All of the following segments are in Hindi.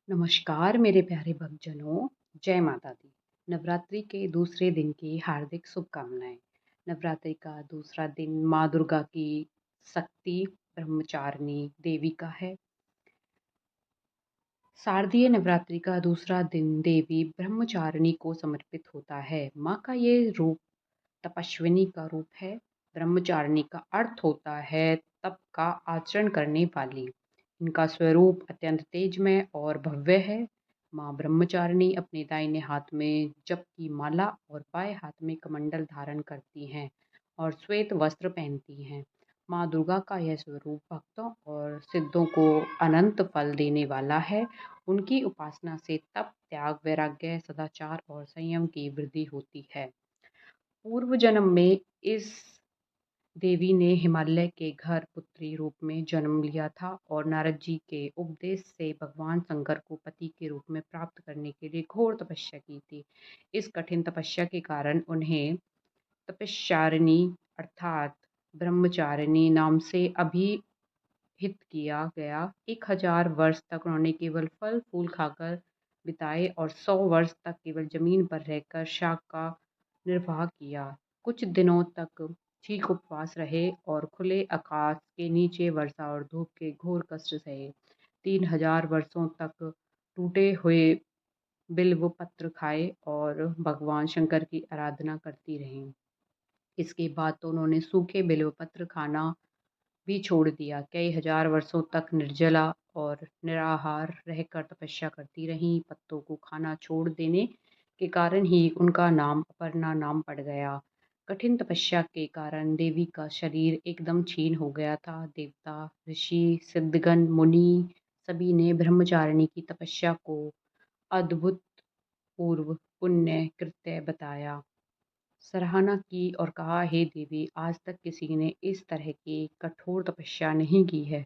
नमस्कार मेरे प्यारे भक्तजनों, जय माता दी। नवरात्रि के दूसरे दिन की हार्दिक शुभकामनाएं। नवरात्रि का दूसरा दिन माँ दुर्गा की शक्ति ब्रह्मचारिणी देवी का है। शारदीय नवरात्रि का दूसरा दिन देवी ब्रह्मचारिणी को समर्पित होता है। माँ का ये रूप तपस्विनी का रूप है। ब्रह्मचारिणी का अर्थ होता है तप का आचरण करने वाली। इनका स्वरूप अत्यंत तेजमय और भव्य है। माँ ब्रह्मचारिणी अपने दाहिने हाथ में जप की माला और बाएं हाथ में कमंडल धारण करती हैं और श्वेत वस्त्र पहनती हैं। माँ दुर्गा का यह स्वरूप भक्तों और सिद्धों को अनंत फल देने वाला है। उनकी उपासना से तप, त्याग, वैराग्य, सदाचार और संयम की वृद्धि होती है। पूर्व जन्म में इस देवी ने हिमालय के घर पुत्री रूप में जन्म लिया था और नारद जी के उपदेश से भगवान शंकर को पति के रूप में प्राप्त करने के लिए घोर तपस्या की थी। इस कठिन तपस्या के कारण उन्हें तपस्यारिणी अर्थात ब्रह्मचारिणी नाम से अभिहित किया गया। 1000 वर्ष तक उन्होंने केवल फल फूल खाकर बिताए और 100 वर्ष तक केवल जमीन पर रहकर शाक का निर्वाह किया। कुछ दिनों तक ठीक उपवास रहे और खुले आकाश के नीचे वर्षा और धूप के घोर कष्ट सहे। 3000 वर्षों तक टूटे हुए बिल्व पत्र खाए और भगवान शंकर की आराधना करती रहीं। इसके बाद तो उन्होंने सूखे बिल्व पत्र खाना भी छोड़ दिया। कई हजार वर्षों तक निर्जला और निराहार रहकर तपस्या करती रहीं। पत्तों को खाना छोड़ देने के कारण ही उनका नाम अपर्णा नाम पड़ गया। कठिन तपस्या के कारण देवी का शरीर एकदम क्षीण हो गया था। देवता, ऋषि, सिद्धगण, मुनि सभी ने ब्रह्मचारिणी की तपस्या को अद्भुत पूर्व पुण्य कृत्य बताया, सराहना की और कहा, हे देवी, आज तक किसी ने इस तरह की कठोर तपस्या नहीं की है।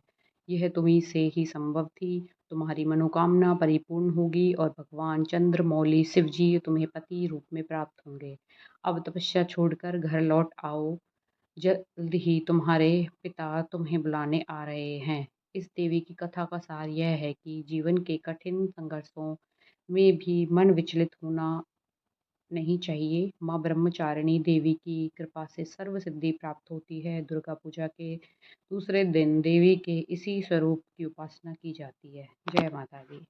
यह तुम्ही से ही संभव थी। तुम्हारी मनोकामना परिपूर्ण होगी और भगवान चंद्रमौली शिव जी तुम्हें पति रूप में प्राप्त होंगे। अब तपस्या छोड़कर घर लौट आओ। जल्द ही तुम्हारे पिता तुम्हें बुलाने आ रहे हैं। इस देवी की कथा का सार यह है कि जीवन के कठिन संघर्षों में भी मन विचलित होना नहीं चाहिए। माँ ब्रह्मचारिणी देवी की कृपा से सर्व सिद्धि प्राप्त होती है। दुर्गा पूजा के दूसरे दिन देवी के इसी स्वरूप की उपासना की जाती है। जय माता दी।